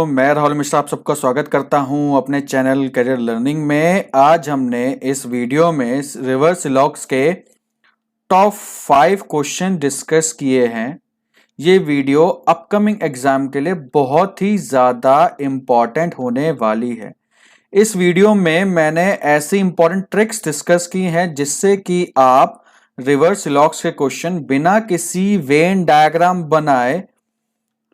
मैं राहुल मिश्रा आप सबका स्वागत करता हूं अपने चैनल करियर लर्निंग में। आज हमने इस वीडियो में रिवर्स सिलॉक्स के टॉप 5 क्वेश्चन डिस्कस किए हैं। ये वीडियो अपकमिंग एग्जाम के लिए बहुत ही ज़्यादा इम्पॉर्टेंट होने वाली है। इस वीडियो में मैंने ऐसी इंपॉर्टेंट ट्रिक्स डिस्कस की हैं जिससे कि आप रिवर्स सिलॉक्स के क्वेश्चन बिना किसी वेन डायग्राम बनाए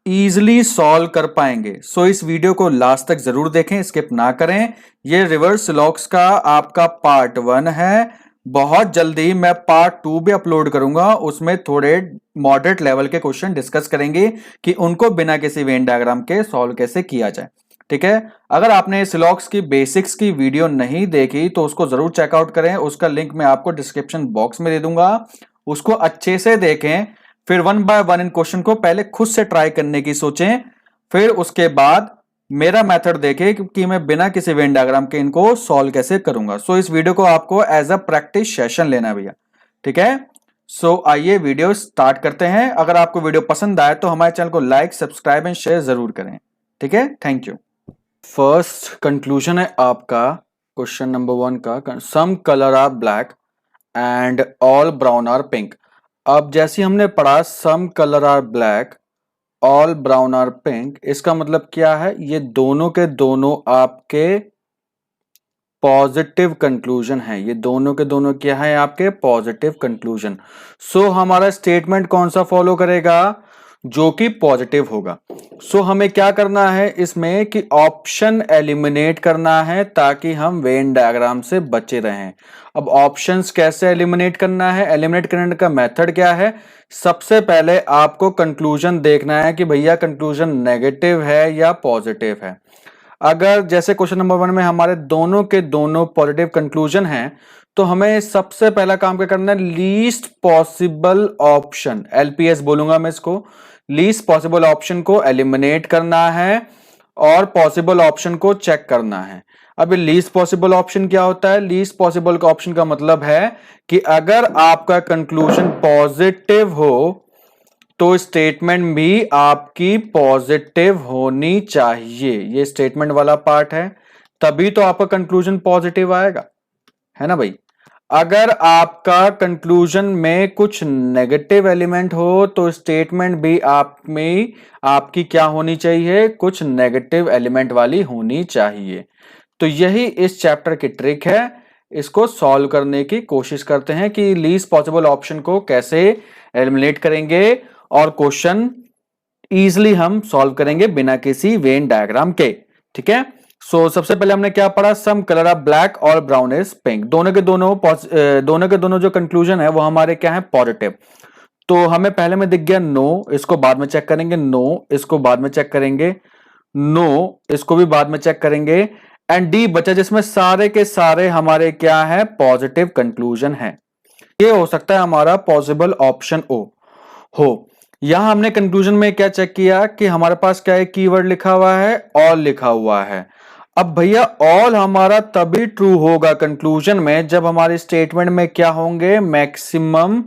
इजीली सॉल्व कर पाएंगे। सो इस वीडियो को लास्ट तक जरूर देखें, स्किप ना करें। ये रिवर्स सिलॉक्स का आपका पार्ट 1 है। बहुत जल्दी मैं पार्ट 2 भी अपलोड करूंगा, उसमें थोड़े मॉडरेट लेवल के क्वेश्चन डिस्कस करेंगे कि उनको बिना किसी वेन डायग्राम के सॉल्व कैसे किया जाए। ठीक है, अगर आपने सिलॉक्स की बेसिक्स की वीडियो नहीं देखी तो उसको जरूर चेकआउट करें। उसका लिंक मैं आपको डिस्क्रिप्शन बॉक्स में दे दूंगा, उसको अच्छे से देखें। फिर 1 बाय 1 इन क्वेश्चन को पहले खुद से ट्राई करने की सोचें, फिर उसके बाद मेरा मेथड देखें कि मैं बिना किसी वेन डायग्राम के इनको सॉल्व कैसे करूंगा। सो इस वीडियो को आपको एज अ प्रैक्टिस सेशन लेना है भैया। ठीक है, सो आइए वीडियो स्टार्ट करते हैं। अगर आपको वीडियो पसंद आए तो हमारे चैनल को लाइक, सब्सक्राइब एंड शेयर जरूर करें। ठीक है, थैंक यू। फर्स्ट कंक्लूजन है आपका क्वेश्चन नंबर 1 का, some colour are black and all brown are pink. अब जैसे हमने पढ़ा some colour are black all brown are pink, इसका मतलब क्या है? ये दोनों के दोनों आपके पॉजिटिव कंक्लूजन है। ये दोनों के दोनों क्या है? आपके पॉजिटिव कंक्लूजन। सो हमारा स्टेटमेंट कौन सा फॉलो करेगा? जो कि पॉजिटिव होगा। सो हमें क्या करना है इसमें कि ऑप्शन एलिमिनेट करना है ताकि हम वेन डायग्राम से बचे रहें। अब ऑप्शंस कैसे एलिमिनेट करना है? एलिमिनेट करने का मेथड क्या है? सबसे पहले आपको कंक्लूजन देखना है कि भैया कंक्लूजन नेगेटिव है या पॉजिटिव है। अगर जैसे क्वेश्चन नंबर 1 में हमारे दोनों के दोनों पॉजिटिव कंक्लूजन हैं तो हमें सबसे पहला काम क्या करना है? लीस्ट पॉसिबल ऑप्शन, एलपीएस बोलूंगा मैं इसको, लीस्ट पॉसिबल ऑप्शन को एलिमिनेट करना है और पॉसिबल ऑप्शन को चेक करना है। अब लीस्ट पॉसिबल ऑप्शन क्या होता है? लीस्ट पॉसिबल ऑप्शन का मतलब है कि अगर आपका कंक्लूजन पॉजिटिव हो तो स्टेटमेंट भी आपकी पॉजिटिव होनी चाहिए। ये स्टेटमेंट वाला पार्ट है, तभी तो आपका कंक्लूजन पॉजिटिव आएगा, है ना भाई। अगर आपका कंक्लूजन में कुछ नेगेटिव एलिमेंट हो तो स्टेटमेंट भी आप में आपकी क्या होनी चाहिए? कुछ नेगेटिव एलिमेंट वाली होनी चाहिए। तो यही इस चैप्टर की ट्रिक है। इसको सॉल्व करने की कोशिश करते हैं कि लीस्ट पॉसिबल ऑप्शन को कैसे एलिमिनेट करेंगे और क्वेश्चन इजीली हम सॉल्व करेंगे बिना किसी वेन डायग्राम के। ठीक है, सो सबसे पहले हमने क्या पढ़ा? सम कलर ऑफ ब्लैक और ब्राउन इज पिंक। दोनों के दोनों जो कंक्लूजन है वो हमारे क्या है? पॉजिटिव। तो हमें पहले में दिख गया नो, इसको बाद में चेक करेंगे, नो इसको बाद में चेक करेंगे, नो इसको भी बाद में चेक करेंगे, एंड डी बचा जिसमें सारे के सारे हमारे क्या है? पॉजिटिव कंक्लूजन है। ये हो सकता है हमारा पॉसिबल ऑप्शन ओ हो। यहां हमने कंक्लूजन में क्या चेक किया कि हमारे पास क्या है? कीवर्ड लिखा हुआ है, ऑल लिखा हुआ है। अब भैया ऑल हमारा तभी ट्रू होगा कंक्लूजन में जब हमारे स्टेटमेंट में क्या होंगे? मैक्सिमम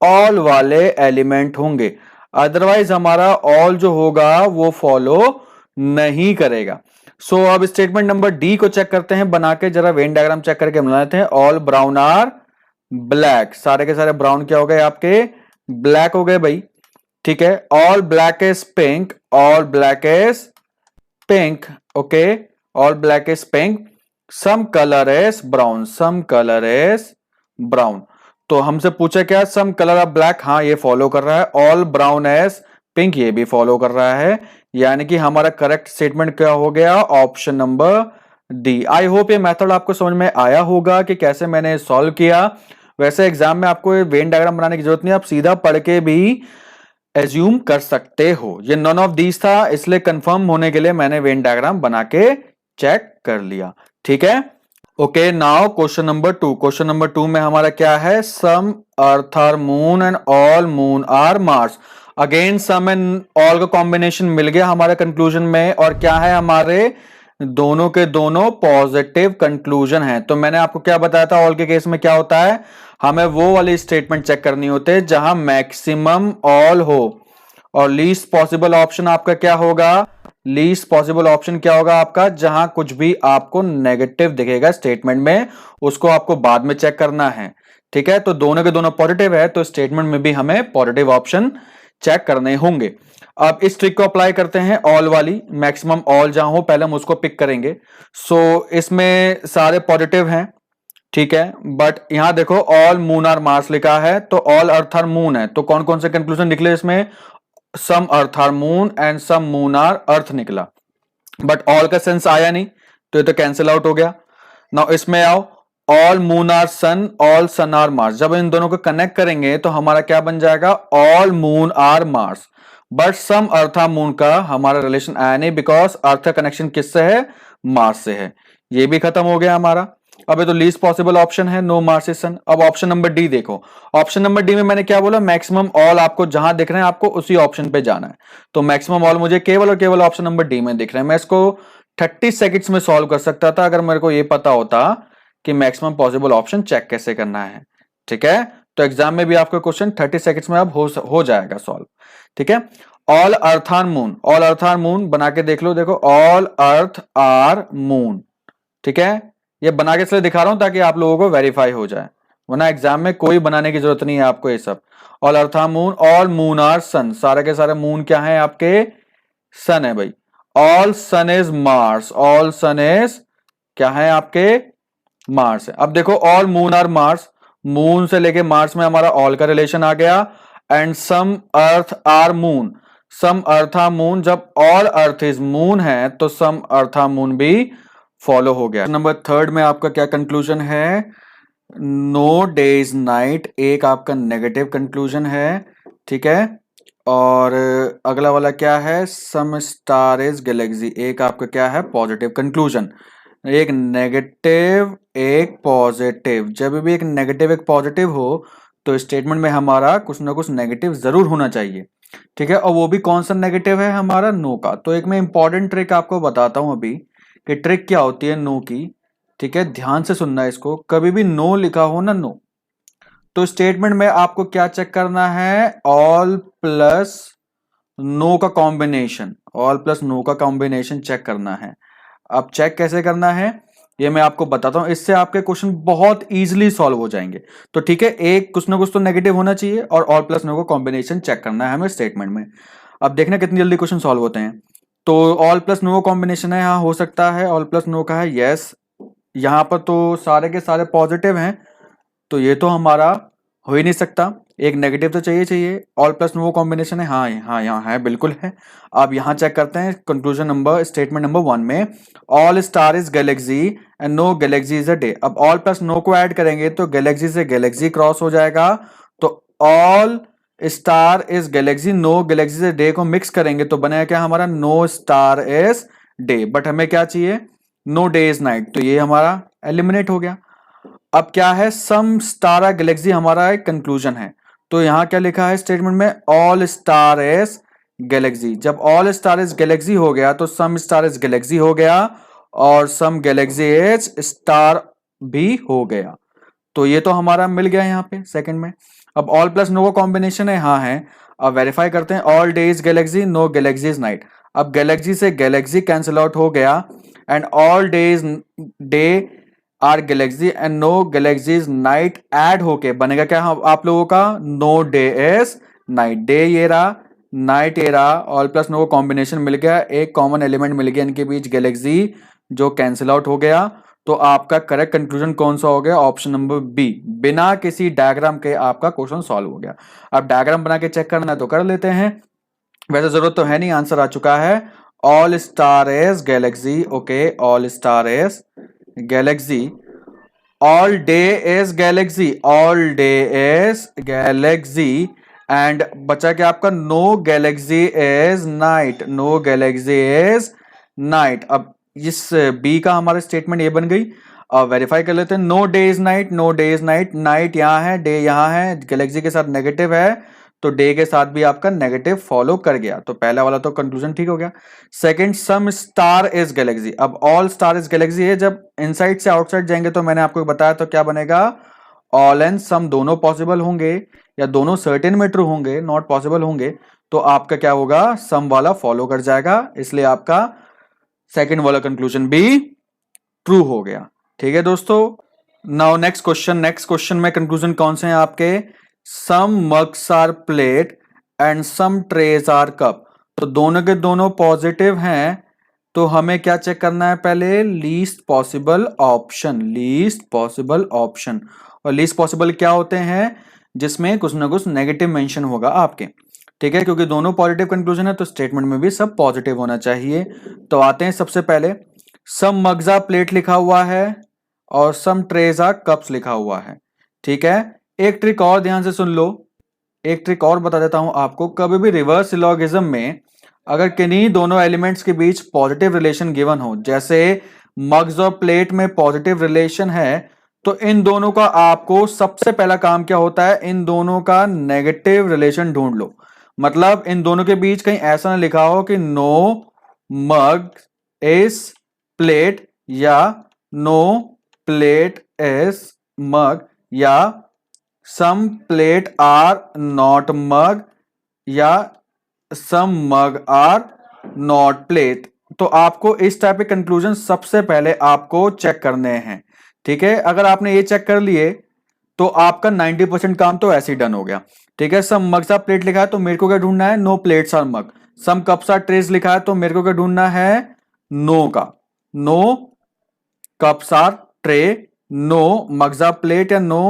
ऑल वाले एलिमेंट होंगे, अदरवाइज हमारा ऑल जो होगा वो फॉलो नहीं करेगा। सो अब स्टेटमेंट नंबर डी को चेक करते हैं बना के, जरा वेन डायग्राम चेक करके बनाते हैं। ऑल ब्राउन आर ब्लैक, सारे के सारे ब्राउन क्या हो गए? आपके ब्लैक हो गए भाई। ठीक है, all black is pink, all black is pink, okay, all black is pink, some colour is brown, some colour is brown. तो हमसे पूछा क्या? सम कलर ऑफ ब्लैक, हाँ ये फॉलो कर रहा है। ऑल ब्राउन इज पिंक, ये भी फॉलो कर रहा है। यानी कि हमारा करेक्ट स्टेटमेंट क्या हो गया? Option number D. I hope ये मेथड आपको समझ में आया होगा कि कैसे मैंने सॉल्व किया। वैसे एग्जाम में आपको वेन डायग्राम बनाने की जरूरत नहीं, आप सीधा पढ़ के भी एज्यूम कर सकते हो। ये नॉन ऑफ दीज था, इसलिए कंफर्म होने के लिए मैंने वेन डायग्राम बना के चेक कर लिया। ठीक है, okay. Now question number 2। Question number 2 में हमारा क्या है? Some earth are moon and all moon are Mars. Again some and all का कॉम्बिनेशन मिल गया हमारे कंक्लूजन में, और क्या है? हमारे दोनों के दोनों पॉजिटिव कंक्लूजन है। तो मैंने आपको क्या बताया था? ऑल के केस में क्या होता है? हमें वो वाली स्टेटमेंट चेक करनी होती है जहां मैक्सिमम ऑल हो, और लीस्ट पॉसिबल ऑप्शन आपका क्या होगा? लीस्ट पॉसिबल ऑप्शन क्या होगा आपका, जहां कुछ भी आपको नेगेटिव दिखेगा स्टेटमेंट में उसको आपको बाद में चेक करना है। ठीक है, तो दोनों के दोनों पॉजिटिव है तो स्टेटमेंट में भी हमें पॉजिटिव ऑप्शन चेक करने होंगे। अब इस ट्रिक को अप्लाई करते हैं ऑल वाली, मैक्सिमम ऑल जहां हो पहले हम उसको पिक करेंगे। सो इसमें सारे पॉजिटिव हैं, ठीक है, बट यहां देखो ऑल मून आर मार्स लिखा है तो ऑल अर्थ आर मून है, तो कौन कौन से कंक्लूजन निकले इसमें, some earth are moon and some moon are earth निकला, बट ऑल का सेंस आया नहीं तो ये तो कैंसिल आउट हो गया। नाउ इसमें आओ, all moon are sun, all sun are Mars, जब इन दोनों को कनेक्ट करेंगे तो हमारा क्या बन जाएगा, all moon are Mars, but some earth are moon का हमारा रिलेशन आया नहीं बिकॉज अर्थ का कनेक्शन किससे है, मार्स से है। ये भी खत्म हो गया हमारा। अब ये तो लीस्ट पॉसिबल ऑप्शन है, नो मार्स इज सन। अब ऑप्शन नंबर डी देखो, ऑप्शन नंबर डी में मैंने क्या बोला, मैक्सिमम ऑल आपको जहां दिख रहे हैं आपको उसी ऑप्शन पे जाना है, तो मैक्सिमम ऑल मुझे केवल और केवल ऑप्शन नंबर डी में दिख रहे हैं। मैं इसको 30 सेकंड्स में सॉल्व कर सकता था अगर मेरे को ये पता होता कि मैक्सिमम पॉसिबल ऑप्शन चेक कैसे करना है। ठीक है, तो एग्जाम में भी आपका क्वेश्चन 30 सेकंड्स में अब हो जाएगा सॉल्व। ठीक है, all earth are moon, all earth are moon बना के देख लो, देखो ऑल अर्थ आर मून। ठीक है, ये बना के इसलिए दिखा रहा हूं ताकि आप लोगों को वेरीफाई हो जाए, वरना एग्जाम में कोई बनाने की जरूरत नहीं है आपको ये सब। All earth are moon, all moon are sun, सारे के सारे मून क्या है आपके, सन है भाई। All sun is Mars, all sun is क्या है आपके, मार्स है। अब देखो all moon are Mars, moon से लेके मार्स में हमारा ऑल का रिलेशन आ गया, and some earth are moon, some earth are moon, जब ऑल अर्थ इज मून है तो सम अर्थ आर मून भी फॉलो हो गया। नंबर थर्ड में आपका क्या कंक्लूजन है, नो डे इज नाइट, एक आपका नेगेटिव कंक्लूजन है। ठीक है, और अगला वाला क्या है, सम स्टार इज गैलेक्सी, एक आपका क्या है पॉजिटिव कंक्लूजन। एक नेगेटिव एक पॉजिटिव, जब भी एक नेगेटिव एक पॉजिटिव हो तो स्टेटमेंट में हमारा कुछ ना कुछ नेगेटिव जरूर होना चाहिए। ठीक है, और वो भी कौन सा नेगेटिव है हमारा, नो का। तो एक मैं इंपॉर्टेंट ट्रिक आपको बताता हूं अभी कि ट्रिक क्या होती है नो की। ठीक है, ध्यान से सुनना है इसको, कभी भी नो लिखा हो ना, नो, तो स्टेटमेंट में आपको क्या चेक करना है, ऑल प्लस नो का कॉम्बिनेशन, ऑल प्लस नो का कॉम्बिनेशन चेक करना है। अब चेक कैसे करना है ये मैं आपको बताता हूं, इससे आपके क्वेश्चन बहुत इजीली सॉल्व हो जाएंगे। तो ठीक है, एक कुछ ना कुछ तो नेगेटिव होना चाहिए और ऑल प्लस नो का कॉम्बिनेशन चेक करना है हमें स्टेटमेंट में। अब देखना कितनी जल्दी क्वेश्चन सॉल्व होते हैं। तो ऑल प्लस नो कॉम्बिनेशन है, यहाँ हो सकता है ऑल प्लस नो का है, यस। यहाँ पर तो सारे के सारे पॉजिटिव हैं तो ये तो हमारा हो ही नहीं सकता, एक नेगेटिव तो चाहिए। ऑल प्लस नो कॉम्बिनेशन है, हाँ हाँ यहाँ है, बिल्कुल है। अब यहाँ चेक करते हैं कंक्लूजन नंबर, स्टेटमेंट नंबर 1 में all star is galaxy and no galaxy is a day. अब ऑल प्लस नो को ऐड करेंगे तो गैलेक्सी से गैलेक्सी क्रॉस हो जाएगा, तो all star is galaxy, no galaxy से डे को मिक्स करेंगे तो बनेगा क्या हमारा, no star is day. But हमें क्या चाहिए, नो डे इज नाइट, तो ये हमारा एलिमिनेट हो गया। अब क्या है, सम स्टार गैलेक्सी हमारा एक कंक्लूजन है, तो यहां क्या लिखा है स्टेटमेंट में, ऑल स्टार इज गैलेक्सी। जब ऑल स्टार इज गैलेक्सी हो गया तो सम स्टार इज गैलेक्सी हो गया और सम गैलेक्सी इज स्टार भी हो गया, तो ये तो हमारा मिल गया यहाँ पे सेकंड में। अब ऑल प्लस नो का कॉम्बिनेशन है, हाँ है। अब वेरीफाई करते हैं, all day is galaxy, no galaxy is night. अब गैलेक्सी से गैलेक्सी कैंसिल आउट हो गया and all day is day are galaxy and no galaxy is night add होके बनेगा क्या आप लोगों का, no day is night. Day ये रहा, नाइट ये रहा, ऑल प्लस नो कॉम्बिनेशन मिल गया, एक कॉमन एलिमेंट मिल गया इनके बीच गैलेक्सी, जो कैंसिल आउट हो गया। तो आपका करेक्ट कंक्लूजन कौन सा हो गया, ऑप्शन नंबर बी, बिना किसी डायग्राम के आपका क्वेश्चन सॉल्व हो गया। अब डायग्राम बना के चेक करना है तो कर लेते हैं, वैसे जरूरत तो है नहीं, आंसर आ चुका है। All star is galaxy, okay, all star is galaxy, all day is galaxy, all day is galaxy, and बचा क्या आपका, no galaxy is night, no galaxy is night. अब इस बी का हमारा स्टेटमेंट ये बन गई। अब वेरीफाई कर लेते हैं, no day is night, no day is night, night यहाँ है, डे यहाँ है, गैलेक्सी के साथ नेगेटिव है तो डे के साथ भी आपका नेगेटिव फॉलो कर गया, तो पहला वाला तो कंक्लूजन ठीक हो गया। Second, some star is galaxy, अब ऑल स्टार इज गैलेक्सी है, जब इनसाइड से आउटसाइड जाएंगे तो मैंने आपको बताया तो क्या बनेगा, ऑल एंड सम दोनों पॉसिबल होंगे या दोनों सर्टेन में ट्रू होंगे, नॉट पॉसिबल होंगे, तो आपका क्या होगा, सम वाला फॉलो कर जाएगा, इसलिए आपका सेकंड वाला कंक्लूजन भी ट्रू हो गया। ठीक है दोस्तों, नाउ नेक्स्ट क्वेश्चन में कंक्लूजन कौन से हैं आपके, some mugs are plate and some trays are cup. तो दोनों के दोनों पॉजिटिव हैं, तो हमें क्या चेक करना है, पहले लीस्ट पॉसिबल ऑप्शन। और लीस्ट पॉसिबल क्या होते हैं, जिसमें कुछ ना कुछ नेगेटिव मेंशन होगा आपके। ठीक है, क्योंकि दोनों पॉजिटिव कंक्लूजन है तो स्टेटमेंट में भी सब पॉजिटिव होना चाहिए। तो आते हैं सबसे पहले, सम मग्स आर प्लेट लिखा हुआ है और सम ट्रेज आर कप्स लिखा हुआ है। ठीक है, एक ट्रिक और ध्यान से सुन लो, एक ट्रिक और बता देता हूं आपको। कभी भी रिवर्स सिलोगिज्म में अगर किन्हीं दोनों एलिमेंट्स के बीच पॉजिटिव रिलेशन गिवन हो, जैसे मग्स और प्लेट में पॉजिटिव रिलेशन है, तो इन दोनों का आपको सबसे पहला काम क्या होता है, इन दोनों का नेगेटिव रिलेशन ढूंढ लो। मतलब इन दोनों के बीच कहीं ऐसा ना लिखा हो कि नो मग इज प्लेट या नो प्लेट इज मग या सम प्लेट आर नॉट मग या सम मग आर नॉट प्लेट। तो आपको इस टाइप के कंक्लूजन सबसे पहले आपको चेक करने हैं। ठीक है, अगर आपने ये चेक कर लिए तो आपका 90% काम तो ऐसे ही डन हो गया। ठीक है, सम मग्स आर प्लेट लिखा है तो मेरे को क्या ढूंढना है, no plates are mug. Some cups are trays लिखा है तो मेरे को क्या ढूंढना है, नो का, no cups are tray, no mugs are plate या नो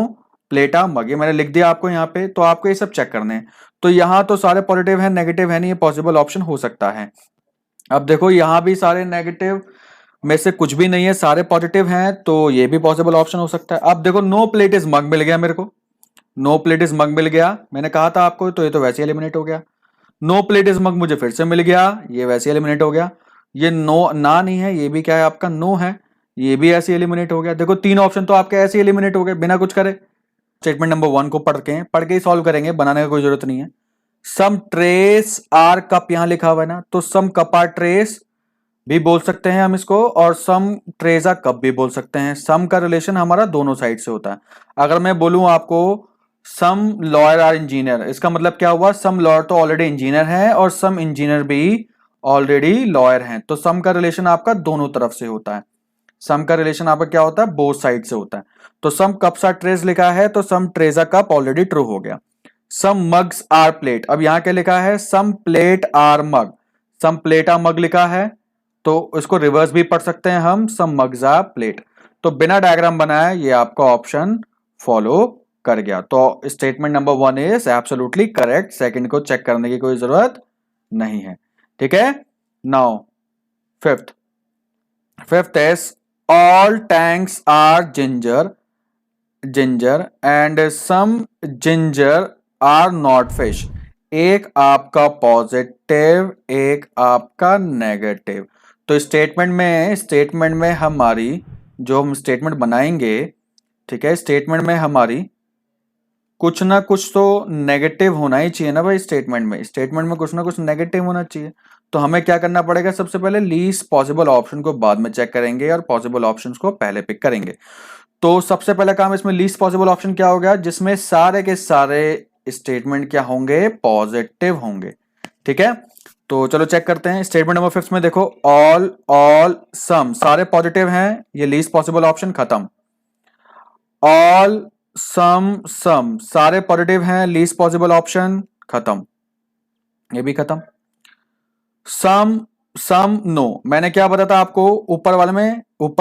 प्लेट आर मग। ये मैंने लिख दिया आपको यहाँ पे, तो आपको ये सब चेक करने हैं। तो यहां तो सारे पॉजिटिव है, नेगेटिव है नहीं, ये पॉसिबल ऑप्शन हो सकता है। अब देखो यहां भी सारे नेगेटिव में से कुछ भी नहीं है, सारे पॉजिटिव हैं, तो ये भी पॉसिबल ऑप्शन हो सकता है। अब देखो नो प्लेट इज मग मिल गया मेरे को, नो प्लेट इज मग मिल गया, मैंने कहा था आपको, तो ये तो वैसे एलिमिनेट हो गया। नो प्लेट इज मग मुझे फिर से मिल गया, ये वैसे एलिमिनेट हो गया। ये नो ना नहीं है, ये भी क्या है आपका, नो है, ये भी ऐसे एलिमिनेट हो गया। देखो तीन ऑप्शन तो आपके ऐसे एलिमिनेट हो गए बिना कुछ करे। स्टेटमेंट नंबर 1 को पढ़ के ही सॉल्व करेंगे, बनाने की कोई जरूरत नहीं है। सम ट्रेस आर कप यहां लिखा हुआ है ना, तो सम कप आर ट्रेस भी बोल सकते हैं हम इसको, और सम ट्रेज आर कप भी बोल सकते हैं। सम का रिलेशन हमारा दोनों साइड से होता है। अगर मैं बोलूं आपको सम लॉयर आर इंजीनियर, इसका मतलब क्या हुआ, सम लॉयर तो ऑलरेडी इंजीनियर है और सम इंजीनियर भी ऑलरेडी लॉयर हैं। तो सम का रिलेशन आपका दोनों तरफ से होता है, सम का रिलेशन आपका क्या होता है, बोथ साइड से होता है। तो सम कप्स आर ट्रेज लिखा है तो some trays are cup already true हो गया। सम मग्स आर प्लेट, अब यहां क्या लिखा है, some plate are mug, some plate are mug लिखा है, तो इसको रिवर्स भी पढ़ सकते हैं हम, सम मग्स आर प्लेट। तो बिना डायग्राम बनाए ये आपका ऑप्शन फॉलो कर गया। तो statement number 1 is absolutely correct, second को चेक करने की कोई जरूरत नहीं है। ठीक है, now fifth is all tanks are ginger and some ginger are not fish. एक आपका पॉजिटिव, एक आपका नेगेटिव। तो स्टेटमेंट में हमारी जो हम स्टेटमेंट बनाएंगे, ठीक है, स्टेटमेंट में हमारी कुछ ना कुछ तो नेगेटिव होना ही चाहिए ना भाई। स्टेटमेंट में कुछ ना कुछ नेगेटिव होना चाहिए। तो हमें क्या करना पड़ेगा, सबसे पहले लीस्ट पॉसिबल ऑप्शन को बाद में चेक करेंगे और पॉसिबल ऑप्शंस को पहले पिक करेंगे। तो सबसे पहला काम इसमें लीस्ट पॉसिबल ऑप्शन क्या हो गया, जिसमें सारे के सारे स्टेटमेंट क्या होंगे, पॉजिटिव होंगे। ठीक है, तो चलो चेक करते हैं। स्टेटमेंट नंबर 5 में देखो ऑल सम, सारे पॉजिटिव हैं, ये लीस्ट पॉसिबल ऑप्शन खत्म। ऑल सम सारे पॉजिटिव हैं, लीस्ट पॉसिबल ऑप्शन खत्म, ये भी खत्म। सम नो, मैंने क्या बताया था आपको ऊपर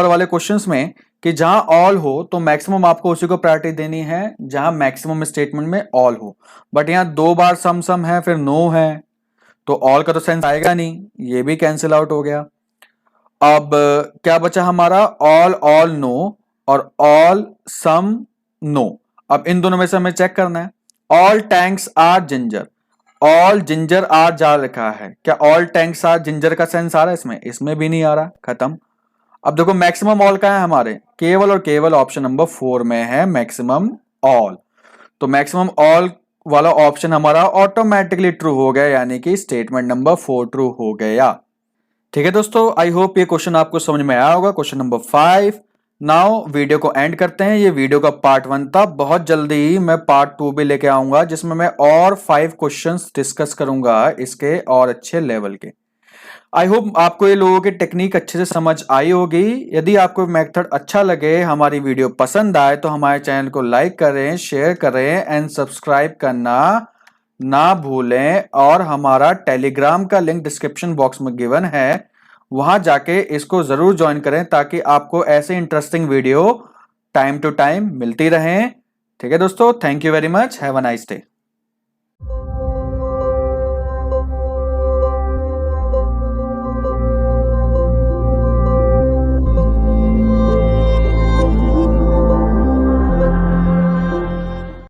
वाले क्वेश्चंस में कि जहां ऑल हो तो मैक्सिमम आपको उसी को प्रायोरिटी देनी है जहां मैक्सिमम स्टेटमेंट में ऑल हो। बट यहां 2 बार सम है फिर नो है, तो ऑल का तो सेंस आएगा नहीं, ये भी कैंसिल आउट हो गया। अब क्या बचा हमारा, ऑल नो और ऑल सम नो। अब इन दोनों में से हमें चेक करना है। All tanks are ginger, all ginger are jar लिखा है, क्या ऑल टैंक्स आर जिंजर का सेंस आ रहा है इसमें भी नहीं आ रहा, खत्म। अब देखो मैक्सिमम ऑल का है हमारे, केवल और केवल ऑप्शन नंबर 4 में है मैक्सिमम ऑल। तो मैक्सिमम ऑल वाला ऑप्शन हमारा ऑटोमेटिकली ट्रू हो गया, यानी कि स्टेटमेंट नंबर 4 ट्रू हो गया। ठीक है दोस्तों, आई होप ये क्वेश्चन आपको समझ में आया होगा। क्वेश्चन नंबर 5, नाउ वीडियो को एंड करते हैं। ये वीडियो का पार्ट 1 था। बहुत जल्दी मैं पार्ट 2 भी लेके आऊंगा जिसमें मैं और 5 क्वेश्चंस डिस्कस करूंगा इसके और अच्छे लेवल के। आई होप आपको ये लोगों की टेक्निक अच्छे से समझ आई होगी। यदि आपको मेथड अच्छा लगे, हमारी वीडियो पसंद आए तो हमारे चैनल को लाइक करें, शेयर करें एंड सब्सक्राइब करना ना भूलें। और हमारा टेलीग्राम का लिंक डिस्क्रिप्शन बॉक्स में गिवन है, वहां जाके इसको जरूर ज्वाइन करें ताकि आपको ऐसे interesting video time to time मिलती रहें। ठीक है दोस्तों, thank you very much, have a nice day.